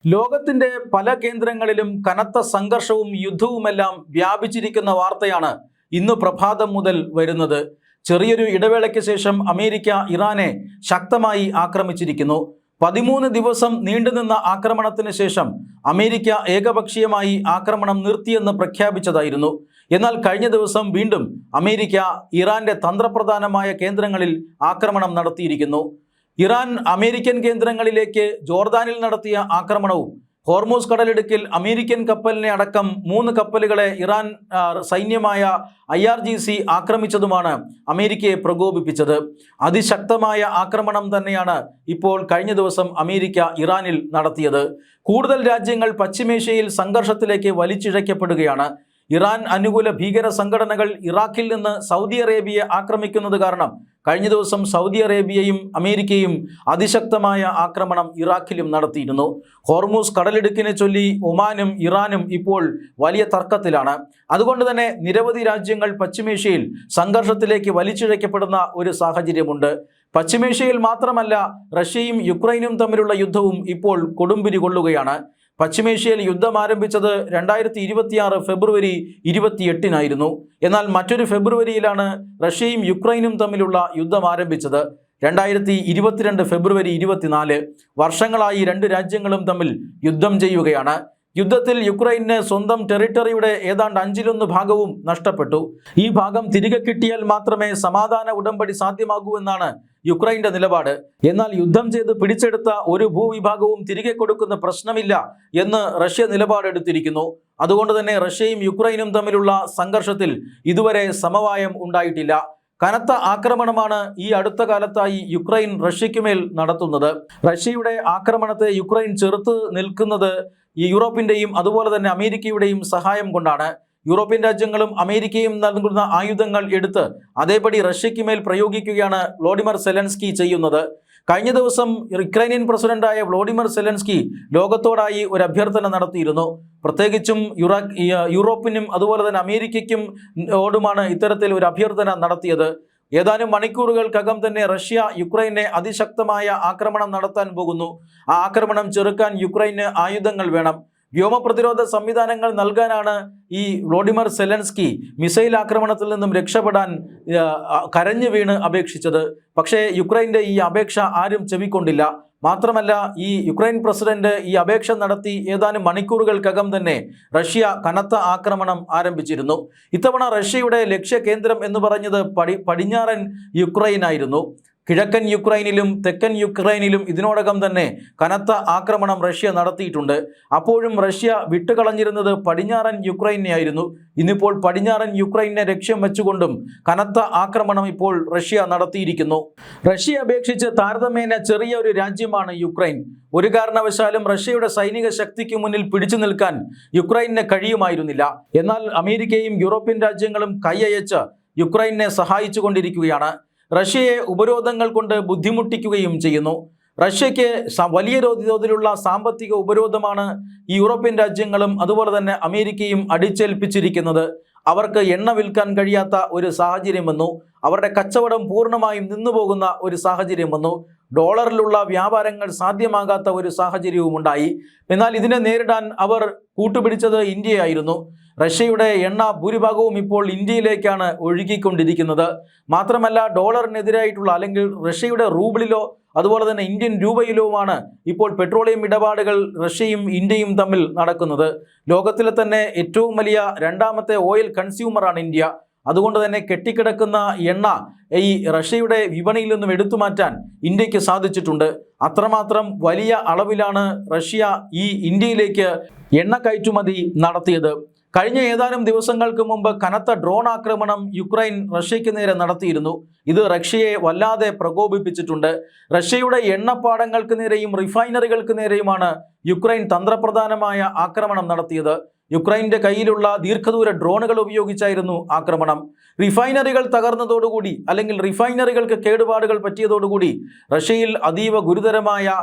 ലോകത്തിന്റെ പല കേന്ദ്രങ്ങളിലും കനത്ത സംഘർഷവും യുദ്ധവുമെല്ലാം വ്യാപിച്ചിരിക്കുന്ന വാർത്തയാണ് ഇന്ന് പ്രഭാതം മുതൽ വരുന്നത്. ചെറിയൊരു ഇടവേളയ്ക്ക് ശേഷം അമേരിക്ക ഇറാനെ ശക്തമായി ആക്രമിച്ചിരിക്കുന്നു. 13 ദിവസം നീണ്ടുനിന്ന ആക്രമണത്തിന് ശേഷം അമേരിക്ക ഏകപക്ഷീയമായി ആക്രമണം നിർത്തിയെന്ന് പ്രഖ്യാപിച്ചതായിരുന്നു. എന്നാൽ കഴിഞ്ഞ ദിവസം വീണ്ടും അമേരിക്ക ഇറാന്റെ തന്ത്രപ്രധാനമായ കേന്ദ്രങ്ങളിൽ ആക്രമണം നടത്തിയിരിക്കുന്നു. ഇറാൻ അമേരിക്കൻ കേന്ദ്രങ്ങളിലേക്ക് ജോർദാനിൽ നടത്തിയ ആക്രമണവും ഹോർമൂസ് കടലിടുക്കിൽ അമേരിക്കൻ കപ്പലിനെ അടക്കം 3 കപ്പലുകളെ ഇറാൻ സൈന്യമായ IRGC ആക്രമിച്ചതുമാണ് അമേരിക്കയെ പ്രകോപിപ്പിച്ചത്. അതിശക്തമായ ആക്രമണം തന്നെയാണ് ഇപ്പോൾ കഴിഞ്ഞ ദിവസം അമേരിക്ക ഇറാനിൽ നടത്തിയത്. കൂടുതൽ രാജ്യങ്ങൾ പശ്ചിമേഷ്യയിൽ സംഘർഷത്തിലേക്ക് വലിച്ചിഴക്കപ്പെടുകയാണ്. ഇറാൻ അനുകൂല ഭീകര സംഘടനകൾ ഇറാഖിൽ നിന്ന് സൗദി അറേബ്യയെ ആക്രമിക്കുന്നത് കാരണം കഴിഞ്ഞ ദിവസം സൗദി അറേബ്യയും അമേരിക്കയും അതിശക്തമായ ആക്രമണം ഇറാഖിലും നടത്തിയിരുന്നു. ഹോർമൂസ് കടലിടുക്കിനെ ചൊല്ലി ഒമാനും ഇറാനും ഇപ്പോൾ വലിയ തർക്കത്തിലാണ്. അതുകൊണ്ട് തന്നെ നിരവധി രാജ്യങ്ങൾ പശ്ചിമേഷ്യയിൽ സംഘർഷത്തിലേക്ക് വലിച്ചിഴക്കപ്പെടുന്ന ഒരു സാഹചര്യമുണ്ട്. പശ്ചിമേഷ്യയിൽ മാത്രമല്ല, റഷ്യയും യുക്രൈനും തമ്മിലുള്ള യുദ്ധവും ഇപ്പോൾ കൊടുമ്പിരി കൊള്ളുകയാണ്. പശ്ചിമേഷ്യയിൽ യുദ്ധം ആരംഭിച്ചത് 2026 ഫെബ്രുവരി 28-നായിരുന്നു. എന്നാൽ മറ്റൊരു ഫെബ്രുവരിയിലാണ് റഷ്യയും യുക്രൈനും തമ്മിലുള്ള യുദ്ധം ആരംഭിച്ചത്. 2022 ഫെബ്രുവരി 24. വർഷങ്ങളായി രണ്ട് രാജ്യങ്ങളും തമ്മിൽ യുദ്ധം ചെയ്യുകയാണ്. യുദ്ധത്തിൽ യുക്രൈന് സ്വന്തം ടെറിട്ടറിയുടെ ഏതാണ്ട് 1/5 ഭാഗവും നഷ്ടപ്പെട്ടു. ഈ ഭാഗം തിരികെ കിട്ടിയാൽ മാത്രമേ സമാധാന ഉടമ്പടി സാധ്യമാകൂ എന്നാണ് യുക്രൈന്റെ നിലപാട്. എന്നാൽ യുദ്ധം ചെയ്ത് പിടിച്ചെടുത്ത ഒരു ഭൂവിഭാഗവും തിരികെ കൊടുക്കുന്ന പ്രശ്നമില്ല എന്ന് റഷ്യ നിലപാടെടുത്തിരിക്കുന്നു. അതുകൊണ്ട് തന്നെ റഷ്യയും യുക്രൈനും തമ്മിലുള്ള സംഘർഷത്തിൽ ഇതുവരെ സമവായം ഉണ്ടായിട്ടില്ല. കനത്ത ആക്രമണമാണ് ഈ അടുത്ത കാലത്തായി യുക്രൈൻ റഷ്യയ്ക്കുമേൽ നടത്തുന്നത്. റഷ്യയുടെ ആക്രമണത്തെ യുക്രൈൻ ചെറുത്ത് നിൽക്കുന്നത് യൂറോപ്പിന്റെയും അതുപോലെ തന്നെ അമേരിക്കയുടെയും സഹായം കൊണ്ടാണ്. യൂറോപ്യൻ രാജ്യങ്ങളും അമേരിക്കയും നൽകുന്ന ആയുധങ്ങൾ എടുത്ത് അതേപടി റഷ്യയ്ക്ക് മേൽ പ്രയോഗിക്കുകയാണ് വ്ളാഡിമിർ സെലൻസ്കി ചെയ്യുന്നത്. കഴിഞ്ഞ ദിവസം യുക്രൈനിയൻ പ്രസിഡന്റായ വ്ളാഡിമിർ സെലൻസ്കി ലോകത്തോടായി ഒരു അഭ്യർത്ഥന നടത്തിയിരുന്നു. പ്രത്യേകിച്ചും യൂറോപ്പിനും അതുപോലെ തന്നെ അമേരിക്കയ്ക്കും ഓടുമാണ് ഇത്തരത്തിൽ ഒരു അഭ്യർത്ഥന നടത്തിയത്. ഏതാനും മണിക്കൂറുകൾക്കകം തന്നെ റഷ്യ യുക്രൈനെ അതിശക്തമായ ആക്രമണം നടത്താൻ പോകുന്നു. ആ ആക്രമണം ചെറുക്കാൻ യുക്രൈന് ആയുധങ്ങൾ വേണം. വ്യോമ പ്രതിരോധ സംവിധാനങ്ങൾ നൽകാനാണ് ഈ വ്ളാഡിമിർ സെലൻസ്കി മിസൈൽ ആക്രമണത്തിൽ നിന്നും രക്ഷപ്പെടാൻ കരഞ്ഞു വീണ് അപേക്ഷിച്ചത്. പക്ഷേ യുക്രൈൻ്റെ ഈ അപേക്ഷ ആരും ചെവിക്കൊണ്ടില്ല. മാത്രമല്ല, ഈ യുക്രൈൻ പ്രസിഡന്റ് ഈ അപേക്ഷ നടത്തി ഏതാനും മണിക്കൂറുകൾക്കകം തന്നെ റഷ്യ കനത്ത ആക്രമണം ആരംഭിച്ചിരുന്നു. ഇത്തവണ റഷ്യയുടെ ലക്ഷ്യകേന്ദ്രം എന്ന് പറഞ്ഞത് പടിഞ്ഞാറൻ യുക്രൈൻ ആയിരുന്നു. കിഴക്കൻ യുക്രൈനിലും തെക്കൻ യുക്രൈനിലും ഇതിനോടകം തന്നെ കനത്ത ആക്രമണം റഷ്യ നടത്തിയിട്ടുണ്ട്. അപ്പോഴും റഷ്യ വിട്ടുകളഞ്ഞിരുന്നത് പടിഞ്ഞാറൻ യുക്രൈനെയായിരുന്നു. ഇന്നിപ്പോൾ പടിഞ്ഞാറൻ യുക്രൈനെ ലക്ഷ്യം വെച്ചുകൊണ്ടും കനത്ത ആക്രമണം ഇപ്പോൾ റഷ്യ നടത്തിയിരിക്കുന്നു. റഷ്യയെ അപേക്ഷിച്ച് താരതമ്യേന ചെറിയ ഒരു രാജ്യമാണ് യുക്രൈൻ. ഒരു കാരണവശാലും റഷ്യയുടെ സൈനിക ശക്തിക്ക് മുന്നിൽ പിടിച്ചു നിൽക്കാൻ യുക്രൈന് കഴിയുമായിരുന്നില്ല. എന്നാൽ അമേരിക്കയും യൂറോപ്യൻ രാജ്യങ്ങളും കൈയയച്ച് യുക്രൈനെ സഹായിച്ചു കൊണ്ടിരിക്കുകയാണ്. റഷ്യയെ ഉപരോധങ്ങൾ കൊണ്ട് ബുദ്ധിമുട്ടിക്കുകയും ചെയ്യുന്നു. റഷ്യയ്ക്ക് വലിയ തോതിലുള്ള സാമ്പത്തിക ഉപരോധമാണ് ഈ യൂറോപ്യൻ രാജ്യങ്ങളും അതുപോലെ തന്നെ അമേരിക്കയും അടിച്ചേൽപ്പിച്ചിരിക്കുന്നത്. അവർക്ക് എണ്ണ വിൽക്കാൻ കഴിയാത്ത ഒരു സാഹചര്യം വന്നു. അവരുടെ കച്ചവടം പൂർണ്ണമായും നിന്നുപോകുന്ന ഒരു സാഹചര്യം വന്നു. ഡോളറിലുള്ള വ്യാപാരങ്ങൾ സാധ്യമാകാത്ത ഒരു സാഹചര്യവും ഉണ്ടായി. എന്നാൽ ഇതിനെ നേരിടാൻ അവർ കൂട്ടുപിടിച്ചത് ഇന്ത്യയായിരുന്നു. റഷ്യയുടെ എണ്ണ ഭൂരിഭാഗവും ഇപ്പോൾ ഇന്ത്യയിലേക്കാണ് ഒഴുകിക്കൊണ്ടിരിക്കുന്നത്. മാത്രമല്ല, ഡോളറിനെതിരായിട്ടുള്ള അല്ലെങ്കിൽ റഷ്യയുടെ റൂബിളിലോ അതുപോലെ തന്നെ ഇന്ത്യൻ രൂപയിലുമാണ് ഇപ്പോൾ പെട്രോളിയം ഇടപാടുകൾ റഷ്യയും ഇന്ത്യയും തമ്മിൽ നടക്കുന്നത്. ലോകത്തിലെ തന്നെ ഏറ്റവും വലിയ 2ാമത്തെ ഓയിൽ കൺസ്യൂമറാണ് ഇന്ത്യ. അതുകൊണ്ട് തന്നെ കെട്ടിക്കിടക്കുന്ന എണ്ണ ഈ റഷ്യയുടെ വിപണിയിൽ നിന്നും എടുത്തു മാറ്റാൻ ഇന്ത്യക്ക് സാധിച്ചിട്ടുണ്ട്. അത്രമാത്രം വലിയ അളവിലാണ് റഷ്യ ഈ ഇന്ത്യയിലേക്ക് എണ്ണ കയറ്റുമതി നടത്തിയത്. കഴിഞ്ഞ ഏതാനും ദിവസങ്ങൾക്ക് മുമ്പ് കനത്ത ഡ്രോൺ ആക്രമണം യുക്രൈൻ റഷ്യയ്ക്ക് നേരെ നടത്തിയിരുന്നു. ഇത് റഷ്യയെ വല്ലാതെ പ്രകോപിപ്പിച്ചിട്ടുണ്ട്. റഷ്യയുടെ എണ്ണപ്പാടങ്ങൾക്ക് നേരെയും റിഫൈനറികൾക്ക് നേരെയുമാണ് യുക്രൈൻ തന്ത്രപ്രധാനമായ ആക്രമണം നടത്തിയത്. യുക്രൈൻ്റെ കയ്യിലുള്ള ദീർഘദൂര ഡ്രോണുകൾ ഉപയോഗിച്ചായിരുന്നു ആക്രമണം. റിഫൈനറികൾ തകർന്നതോടുകൂടി അല്ലെങ്കിൽ റിഫൈനറികൾക്ക് കേടുപാടുകൾ പറ്റിയതോടുകൂടി റഷ്യയിൽ അതീവ ഗുരുതരമായ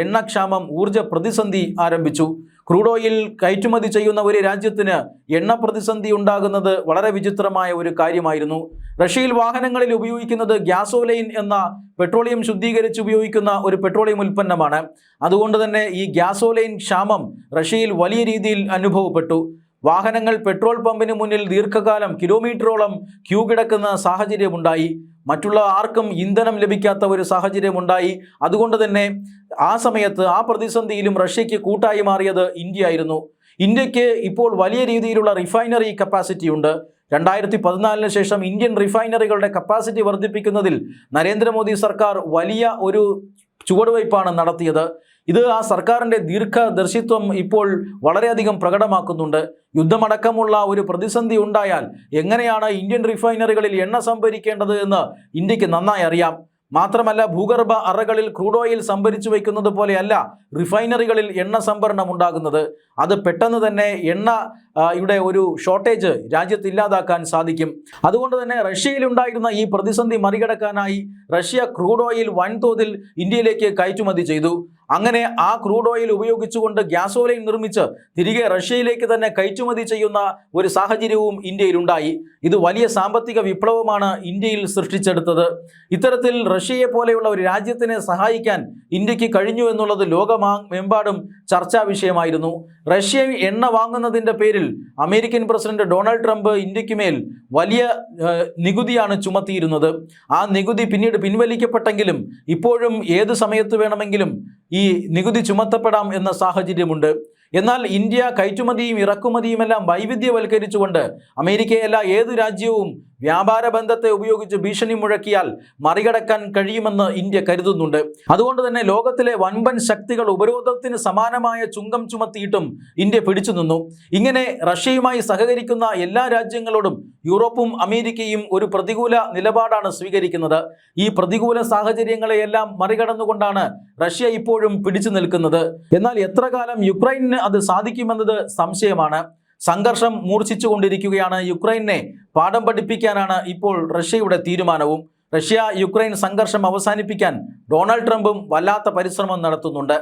എണ്ണക്ഷാമം, ഊർജ്ജ പ്രതിസന്ധി ആരംഭിച്ചു. ക്രൂഡ് ഓയിൽ കയറ്റുമതി ചെയ്യുന്ന ഒരു രാജ്യത്തിന് എണ്ണ പ്രതിസന്ധി ഉണ്ടാകുന്നത് വളരെ വിചിത്രമായ ഒരു കാര്യമായിരുന്നു. റഷ്യയിൽ വാഹനങ്ങളിൽ ഉപയോഗിക്കുന്നത് ഗ്യാസോലൈൻ എന്ന പെട്രോളിയം ശുദ്ധീകരിച്ച് ഉപയോഗിക്കുന്ന ഒരു പെട്രോളിയം ഉൽപ്പന്നമാണ്. അതുകൊണ്ട് തന്നെ ഈ ഗ്യാസോലൈൻ ക്ഷാമം റഷ്യയിൽ വലിയ രീതിയിൽ അനുഭവപ്പെട്ടു. വാഹനങ്ങൾ പെട്രോൾ പമ്പിന് മുന്നിൽ ദീർഘകാലം കിലോമീറ്ററോളം ക്യൂ കിടക്കുന്ന സാഹചര്യമുണ്ടായി. മറ്റുള്ള ആർക്കും ഇന്ധനം ലഭിക്കാത്ത ഒരു സാഹചര്യമുണ്ടായി. അതുകൊണ്ട് തന്നെ ആ സമയത്ത് ആ പ്രതിസന്ധിയിലും റഷ്യയ്ക്ക് കൂട്ടായി മാറിയത് ഇന്ത്യ ആയിരുന്നു. ഇന്ത്യക്ക് ഇപ്പോൾ വലിയ രീതിയിലുള്ള റിഫൈനറി കപ്പാസിറ്റി ഉണ്ട്. 2014 ശേഷം ഇന്ത്യൻ റിഫൈനറികളുടെ കപ്പാസിറ്റി വർദ്ധിപ്പിക്കുന്നതിൽ നരേന്ദ്രമോദി സർക്കാർ വലിയ ഒരു ചുവടുവയ്പ്പാണ് നടത്തിയത്. ഇത് ആ സർക്കാരിൻ്റെ ദീർഘദർശിത്വം ഇപ്പോൾ വളരെയധികം പ്രകടമാക്കുന്നുണ്ട്. യുദ്ധമടക്കമുള്ള ഒരു പ്രതിസന്ധി ഉണ്ടായാൽ എങ്ങനെയാണ് ഇന്ത്യൻ റിഫൈനറികളിൽ എണ്ണ സംഭരിക്കേണ്ടത് എന്ന് ഇന്ത്യക്ക് നന്നായി അറിയാം. മാത്രമല്ല, ഭൂഗർഭ അറകളിൽ ക്രൂഡ് ഓയിൽ സംഭരിച്ചു വയ്ക്കുന്നത് പോലെയല്ല റിഫൈനറികളിൽ എണ്ണ സംഭരണം ഉണ്ടാകുന്നത്. അത് പെട്ടെന്ന് തന്നെ യുടെ ഒരു ഷോർട്ടേജ് രാജ്യത്ത് ഇല്ലാതാക്കാൻ സാധിക്കും. അതുകൊണ്ട് തന്നെ റഷ്യയിലുണ്ടായിരുന്ന ഈ പ്രതിസന്ധി മറികടക്കാനായി റഷ്യ ക്രൂഡ് ഓയിൽ വൻതോതിൽ ഇന്ത്യയിലേക്ക് കയറ്റുമതി ചെയ്തു. അങ്ങനെ ആ ക്രൂഡ് ഓയിൽ ഉപയോഗിച്ചുകൊണ്ട് ഗ്യാസോലൈൻ നിർമ്മിച്ച് തിരികെ റഷ്യയിലേക്ക് തന്നെ കയറ്റുമതി ചെയ്യുന്ന ഒരു സാഹചര്യവും ഇന്ത്യയിലുണ്ടായി. ഇത് വലിയ സാമ്പത്തിക വിപ്ലവമാണ് ഇന്ത്യയിൽ സൃഷ്ടിച്ചെടുത്തത്. ഇത്തരത്തിൽ റഷ്യയെ പോലെയുള്ള ഒരു രാജ്യത്തിനെ സഹായിക്കാൻ ഇന്ത്യക്ക് കഴിഞ്ഞു എന്നുള്ളത് ലോകമെമ്പാടും ചർച്ചാ വിഷയമായിരുന്നു. റഷ്യ എണ്ണ വാങ്ങുന്നതിൻ്റെ പേരിൽ അമേരിക്കൻ പ്രസിഡന്റ് ഡൊണാൾഡ് ട്രംപ് ഇന്ത്യക്ക് മേൽ വലിയ നികുതിയാണ് ചുമത്തിയിരുന്നത്. ആ നികുതി പിന്നീട് പിൻവലിക്കപ്പെട്ടെങ്കിലും ഇപ്പോഴും ഏത് സമയത്ത് വേണമെങ്കിലും ഈ നികുതി ചുമത്തപ്പെടാം എന്ന സാഹചര്യമുണ്ട്. എന്നാൽ ഇന്ത്യ കയറ്റുമതിയും ഇറക്കുമതിയുമെല്ലാം വൈവിധ്യവൽക്കരിച്ചുകൊണ്ട് അമേരിക്കയല്ല ഏതു രാജ്യവും വ്യാപാര ബന്ധത്തെ ഉപയോഗിച്ച് ഭീഷണി മുഴക്കിയാൽ മറികടക്കാൻ കഴിയുമെന്ന് ഇന്ത്യ കരുതുന്നുണ്ട്. അതുകൊണ്ട് തന്നെ ലോകത്തിലെ വൻപൻ ശക്തികൾ ഉപരോധത്തിന് സമാനമായ ചുങ്കം ചുമത്തിയിട്ടും ഇന്ത്യ പിടിച്ചു നിന്നു. ഇങ്ങനെ റഷ്യയുമായി സഹകരിക്കുന്ന എല്ലാ രാജ്യങ്ങളോടും യൂറോപ്പും അമേരിക്കയും ഒരു പ്രതികൂല നിലപാടാണ് സ്വീകരിക്കുന്നത്. ഈ പ്രതികൂല സാഹചര്യങ്ങളെയെല്ലാം മറികടന്നുകൊണ്ടാണ് റഷ്യ ഇപ്പോഴും പിടിച്ചു നിൽക്കുന്നത്. എന്നാൽ എത്ര കാലം യുക്രൈനിന് അത് സാധിക്കുമെന്നത് സംശയമാണ്. സംഘർഷം മൂർച്ഛിച്ചുകൊണ്ടിരിക്കുകയാണ്. യുക്രൈനെ പാഠം പഠിപ്പിക്കാനാണ് ഇപ്പോൾ റഷ്യയുടെ തീരുമാനവും. റഷ്യ യുക്രൈൻ സംഘർഷം അവസാനിപ്പിക്കാൻ ഡൊണാൾഡ് ട്രംപും വല്ലാത്ത പരിശ്രമം നടത്തുന്നുണ്ട്.